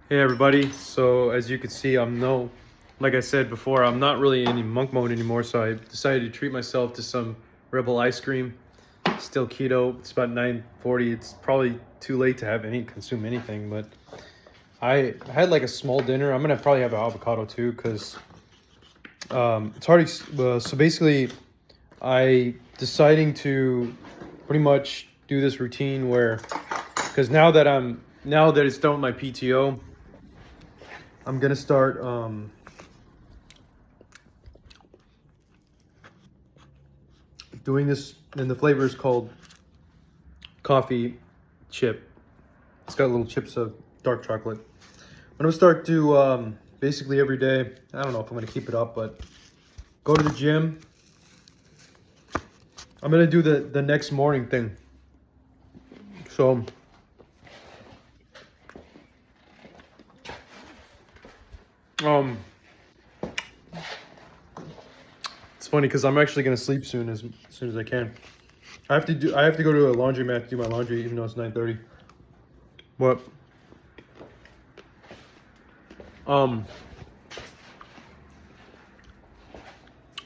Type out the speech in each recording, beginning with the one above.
Hey everybody, so as you can see, like I said before, I'm not really in monk mode anymore, so I decided to treat myself to some Rebel ice cream. Still keto. It's about 9:40. It's probably too late to consume anything, but I had like a small dinner. I'm gonna probably have an avocado too, because it's already so basically I deciding to pretty much do this routine where, because now that it's done with my PTO, I'm gonna start doing this, and the flavor is called coffee chip. It's got little chips of dark chocolate. I'm gonna start to basically every day. I don't know if I'm gonna keep it up, but go to the gym. I'm gonna do the next morning thing. So it's funny because I'm actually gonna sleep soon, as soon as I can. I have to go to a laundromat to do my laundry, even though it's 9:30. But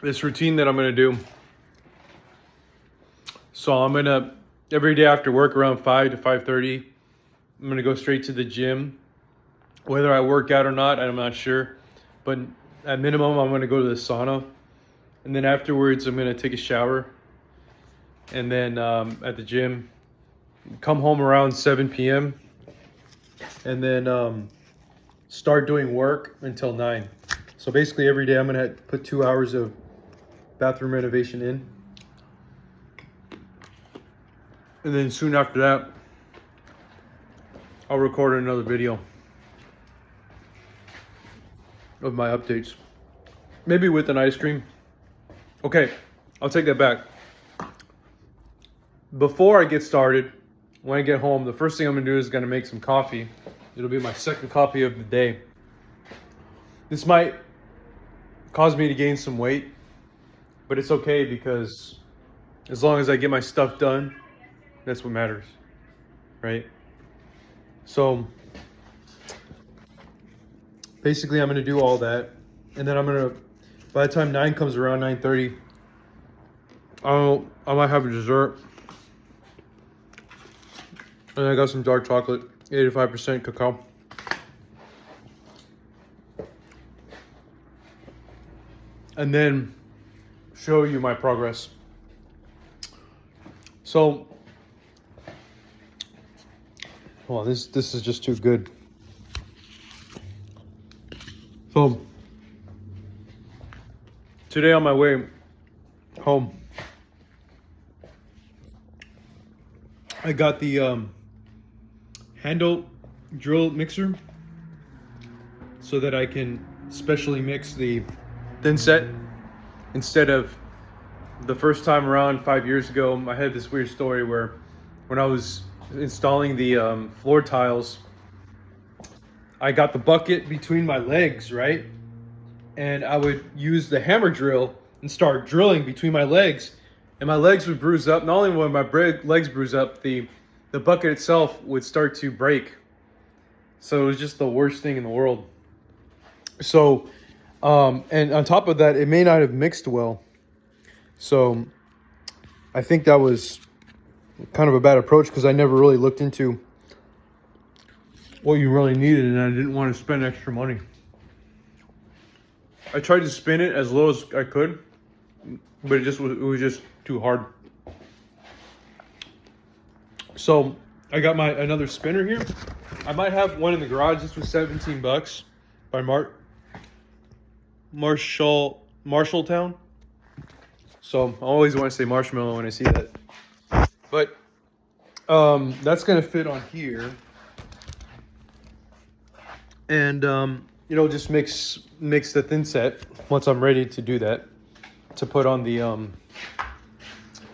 this routine that I'm gonna do. So I'm gonna every day after work around 5 to 5:30. I'm gonna go straight to the gym. Whether I work out or not, I'm not sure. But at minimum, I'm gonna go to the sauna, and then afterwards, I'm gonna take a shower, and then at the gym, come home around 7 p.m. and then start doing work until 9. So basically, every day I'm gonna put 2 hours of bathroom renovation in, and then soon after that, I'll record another video of my updates, maybe with an ice cream. Okay, I'll take that back. Before I get started, when I get home, the first thing I'm gonna do is gonna make some coffee. It'll be my second coffee of the day. This might cause me to gain some weight, but it's okay, because as long as I get my stuff done, that's what matters, right? So basically I'm gonna do all that, and then by the time 9 comes around, 9:30, I might have a dessert. And I got some dark chocolate, 85% cacao. And then show you my progress. So, well, this is just too good. So, today on my way home, I got the handle drill mixer so that I can specially mix the thin set instead of the first time around 5 years ago. I had this weird story where when I was installing the floor tiles, I got the bucket between my legs, right? And I would use the hammer drill and start drilling between my legs, and my legs would bruise up. Not only would my legs bruise up, the bucket itself would start to break. So it was just the worst thing in the world. So, and on top of that, it may not have mixed well. So I think that was kind of a bad approach, because I never really looked into what you really needed, and I didn't want to spend extra money. I tried to spin it as low as I could, but it was just too hard. So I got another spinner here. I might have one in the garage. This was $17 by Marshalltown. So I always want to say marshmallow when I see that. But that's gonna fit on here, and just mix the thin set once I'm ready to do that, to put on the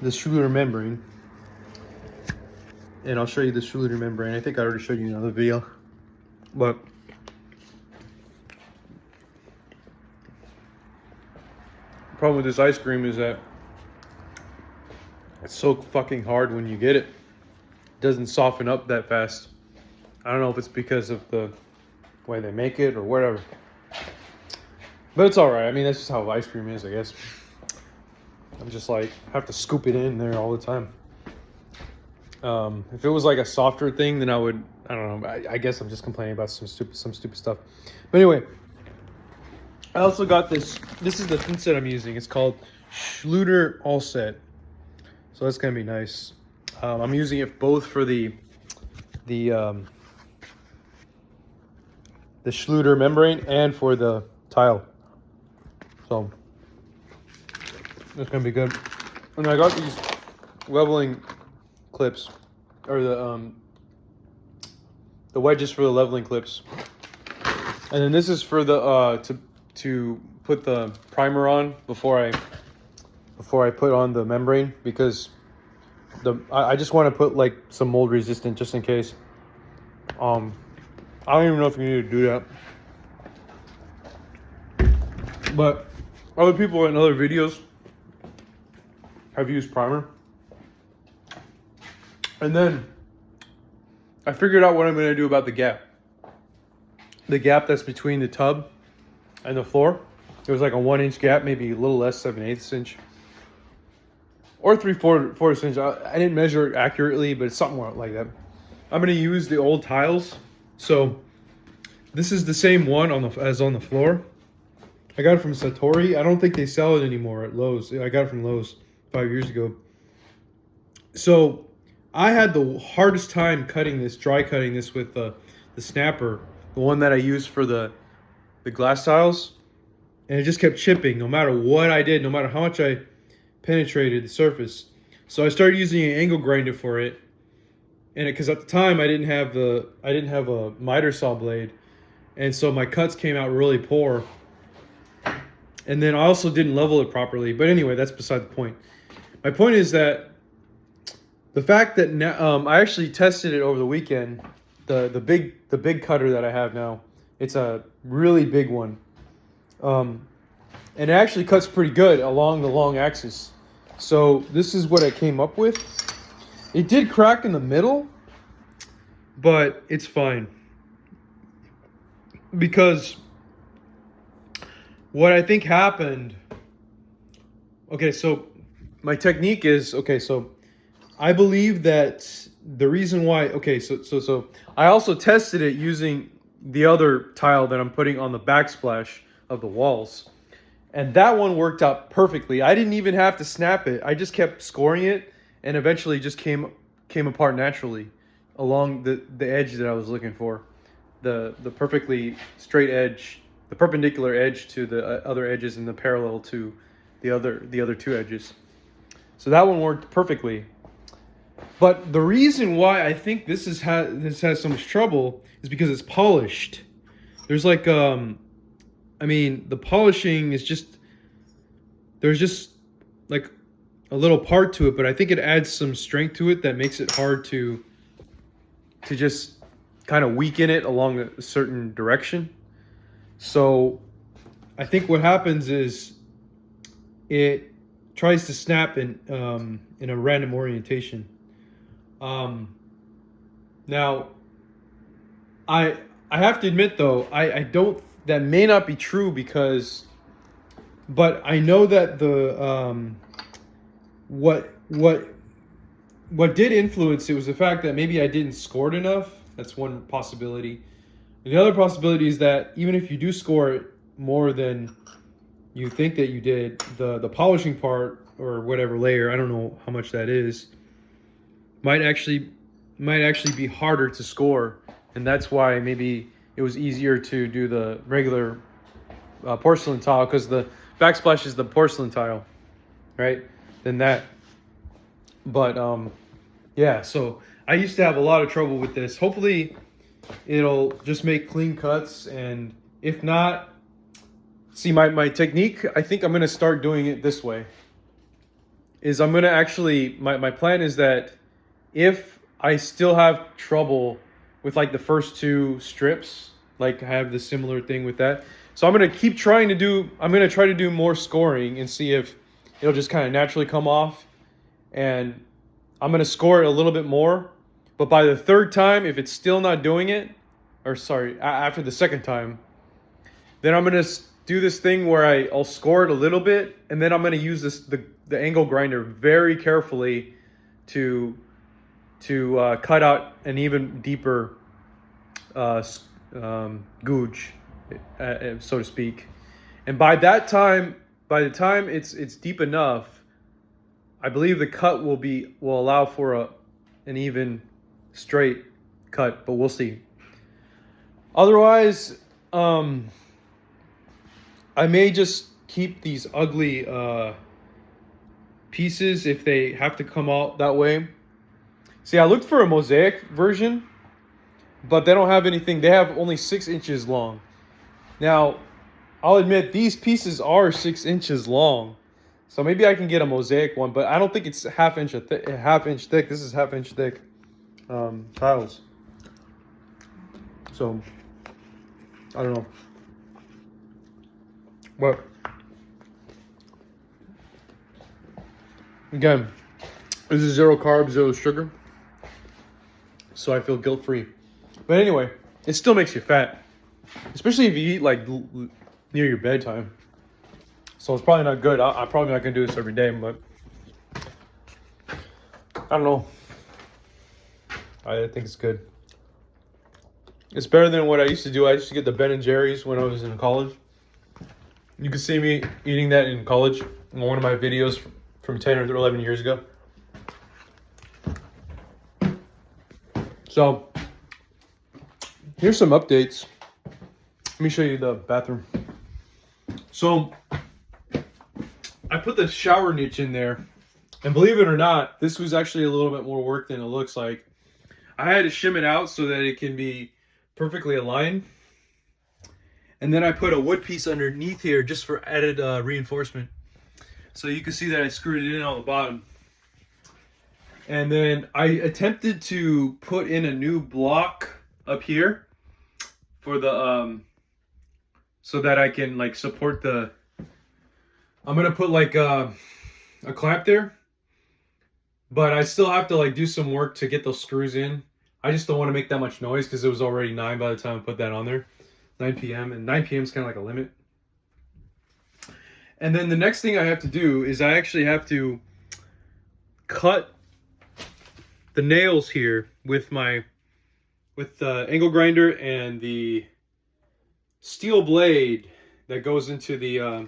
Schluter membrane. And I'll show you the Schluter membrane. I think I already showed you in another video, but the problem with this ice cream is that it's so fucking hard when you get it. It doesn't soften up that fast. I don't know if it's because of the way they make it or whatever. But it's all right. I mean, that's just how ice cream is, I guess. I'm just like, have to scoop it in there all the time. If it was like a softer thing, then I don't know. I guess I'm just complaining about some stupid stuff. But anyway, I also got this. This is the thin set I'm using. It's called Schluter All Set. So that's gonna be nice. I'm using it both for the Schluter membrane and for the tile. So that's gonna be good. And I got these leveling clips, or the wedges for the leveling clips. And then this is for the to put the primer on before I put on the membrane, because I just want to put like some mold resistant just in case. I don't even know if you need to do that. But other people in other videos have used primer. And then I figured out what I'm going to do about the gap. The gap that's between the tub and the floor. It was like a 1 inch gap, maybe a little less, 7/8 inch. Or 3/4 inch. I didn't measure it accurately, but it's something like that. I'm going to use the old tiles. So this is the same one as on the floor. I got it from Satori. I don't think they sell it anymore at Lowe's. I got it from Lowe's 5 years ago. So I had the hardest time dry cutting this with the snapper, the one that I use for the glass tiles, and it just kept chipping no matter what I did, no matter how much I penetrated the surface. So I started using an angle grinder for it, and because at the time I didn't have a miter saw blade, and so my cuts came out really poor. And then I also didn't level it properly. But anyway, that's beside the point. My point is that the fact that now, I actually tested it over the weekend. The big cutter that I have now, it's a really big one, and it actually cuts pretty good along the long axis. So this is what I came up with. It did crack in the middle, but it's fine, because what I think happened. Okay, so my technique is, okay, so I believe that the reason why, okay, so I also tested it using the other tile that I'm putting on the backsplash of the walls. And that one worked out perfectly. I didn't even have to snap it. I just kept scoring it, and eventually just came apart naturally along the edge that I was looking for. The perfectly straight edge, the perpendicular edge to the other edges and the parallel to the other two edges. So that one worked perfectly. But the reason why I think this has so much trouble is because it's polished. There's like I mean, the polishing is there's just like a little part to it, but I think it adds some strength to it that makes it hard to just kind of weaken it along a certain direction. So I think what happens is it tries to snap in a random orientation. Now I have to admit though, I don't, that may not be true, but I know that the what did influence it was the fact that maybe I didn't score it enough. That's one possibility. And the other possibility is that even if you do score it more than you think that you did, the polishing part or whatever layer, I don't know how much that is, might actually be harder to score, and that's why maybe it was easier to do the regular porcelain tile, because the backsplash is the porcelain tile, right? Than that. But yeah, so I used to have a lot of trouble with this. Hopefully it'll just make clean cuts, and if not, see, my technique, I think I'm gonna start doing it this way. Is I'm gonna actually, my plan is that if I still have trouble with like the first two strips, like I have the similar thing with that, so I'm gonna try to do more scoring and see if it'll just kind of naturally come off, and I'm gonna score it a little bit more. But by the third time, if it's still not doing it, or sorry, after the second time, then I'm gonna do this thing where I'll score it a little bit, and then I'm gonna use the angle grinder very carefully to cut out an even deeper googe, so to speak. And by the time it's deep enough, I believe the cut will allow for an even straight cut, but we'll see. Otherwise, I may just keep these ugly pieces if they have to come out that way. See, I looked for a mosaic version, but they don't have anything. They have only 6 inches long. Now, I'll admit these pieces are 6 inches long, so maybe I can get a mosaic one, but I don't think it's half inch thick. This is half-inch thick tiles. So I don't know. But again, this is 0 carbs, 0 sugar, so I feel guilt-free. But anyway, it still makes you fat, especially if you eat like near your bedtime. So it's probably not good. I'm probably not gonna do this every day, but I don't know. I think it's good. It's better than what I used to do. I used to get the Ben & Jerry's when I was in college. You can see me eating that in college in one of my videos from 10 or 11 years ago. So here's some updates. Let me show you the bathroom. So I put the shower niche in there, and believe it or not, this was actually a little bit more work than it looks like. I had to shim it out so that it can be perfectly aligned. And then I put a wood piece underneath here just for added reinforcement. So you can see that I screwed it in on the bottom. And then I attempted to put in a new block up here for the so that I can like support the, I'm gonna put like a clamp there, but I still have to like do some work to get those screws in. I just don't want to make that much noise because it was already 9 by the time I put that on there. 9 p.m. and 9 p.m. is kind of like a limit. And then the next thing I have to do is I actually have to cut the nails here with the angle grinder and the steel blade that goes into the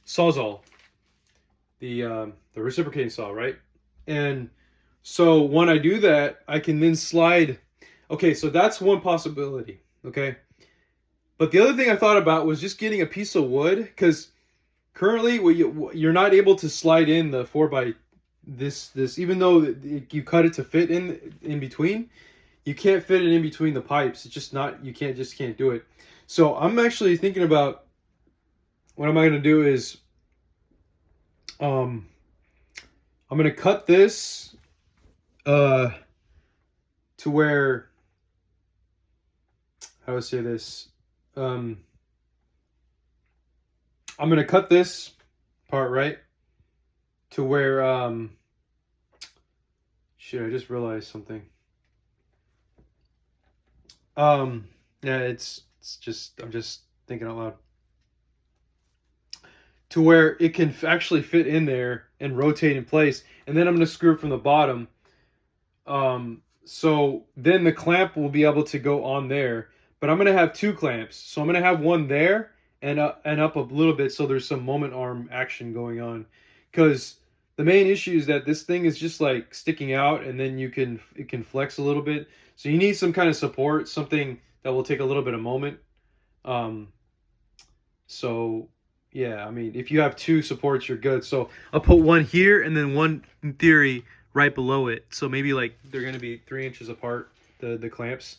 sawzall, the reciprocating saw, right? And so when I do that, I can then slide. Okay, so that's one possibility. Okay, but the other thing I thought about was just getting a piece of wood, because currently you're not able to slide in the 4x this even though you cut it to fit in between, you can't fit it in between the pipes. It's just not, you can't do it. So I'm actually thinking about what am I going to do is I'm going to cut this to where, how do I say this? I'm going to cut this part, right, to where, shit, I just realized something. Yeah, it's just, I'm just thinking out loud. To where it can actually fit in there and rotate in place. And then I'm going to screw it from the bottom. So then the clamp will be able to go on there. But I'm going to have 2 clamps. So I'm going to have one there and up a little bit, so there's some moment arm action going on. Because the main issue is that this thing is just like sticking out, and then it can flex a little bit. So you need some kind of support, something that will take a little bit of moment. So yeah, I mean, if you have 2 supports, you're good. So I'll put one here and then one, in theory, right below it. So maybe like they're going to be 3 inches apart, the clamps.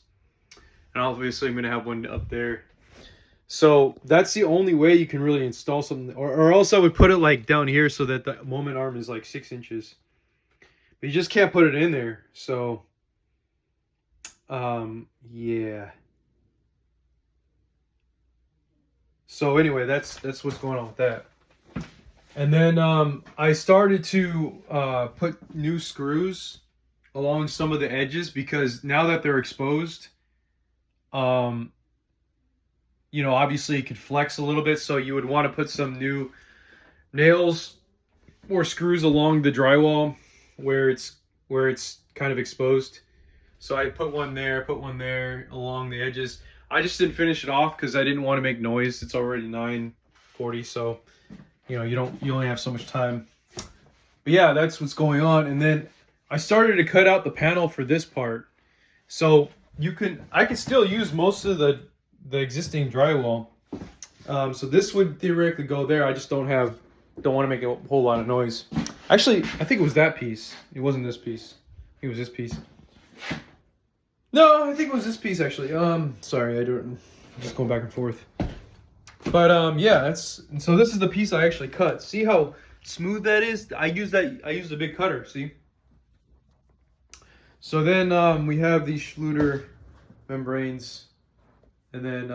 And obviously I'm going to have one up there. So that's the only way you can really install something. Or else I would put it like down here so that the moment arm is like 6 inches. But you just can't put it in there. So, yeah. So anyway, that's what's going on with that. And then I started to put new screws along some of the edges, because now that they're exposed, You know, obviously it could flex a little bit, so you would want to put some new nails or screws along the drywall where it's kind of exposed. So I put one there along the edges. I just didn't finish it off because I didn't want to make noise. It's already 9:40, so you know you only have so much time. But yeah, that's what's going on. And then I started to cut out the panel for this part, so I can still use most of the existing drywall. So this would theoretically go there. I just don't want to make a whole lot of noise. Actually, I think it was that piece. It wasn't this piece. I think it was this piece. No, I think it was this piece actually. Sorry, I'm just going back and forth. But yeah, so this is the piece I actually cut. See how smooth that is? I used a big cutter, see? So then we have these Schluter membranes, and then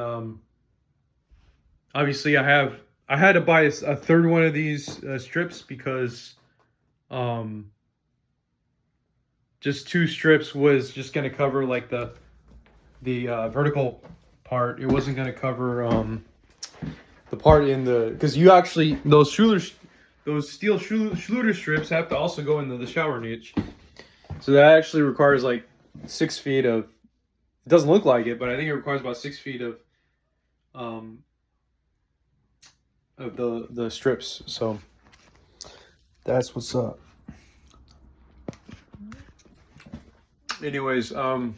obviously I had to buy a third one of these strips because just 2 strips was just going to cover like the vertical part. It wasn't going to cover the part in the, because you actually, those steel Schluter strips have to also go into the shower niche. So that actually requires like 6 feet of, it doesn't look like it, but I think it requires about 6 feet of the strips. So that's what's up. Anyways, yeah,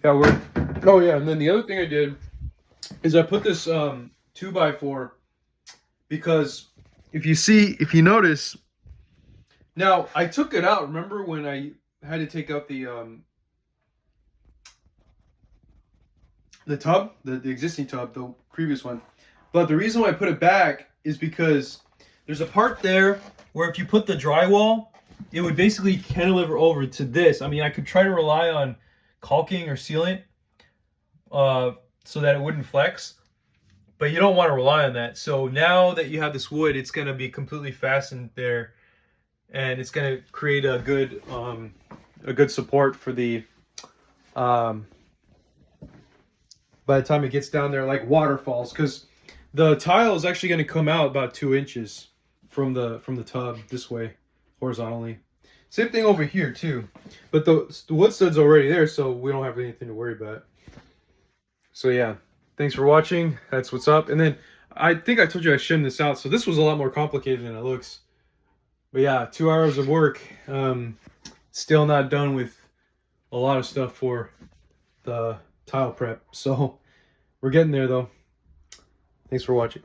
oh yeah, and then the other thing I did is I put this 2x4 because if you notice, now I took it out. Remember when I had to take out the tub, the existing tub, the previous one. But the reason why I put it back is because there's a part there where if you put the drywall, it would basically cantilever over to this. I mean, I could try to rely on caulking or sealant so that it wouldn't flex, but you don't want to rely on that. So now that you have this wood, it's going to be completely fastened there, and it's going to create a good support for the by the time it gets down there, like waterfalls, because the tile is actually going to come out about 2 inches from the tub this way, horizontally. Same thing over here too, but the wood stud's already there, so we don't have anything to worry about. So yeah, thanks for watching. That's what's up. And then I think I told you I shimmed this out, so this was a lot more complicated than it looks. But yeah, 2 hours of work. Still not done with a lot of stuff for the tile prep. So we're getting there though. Thanks for watching.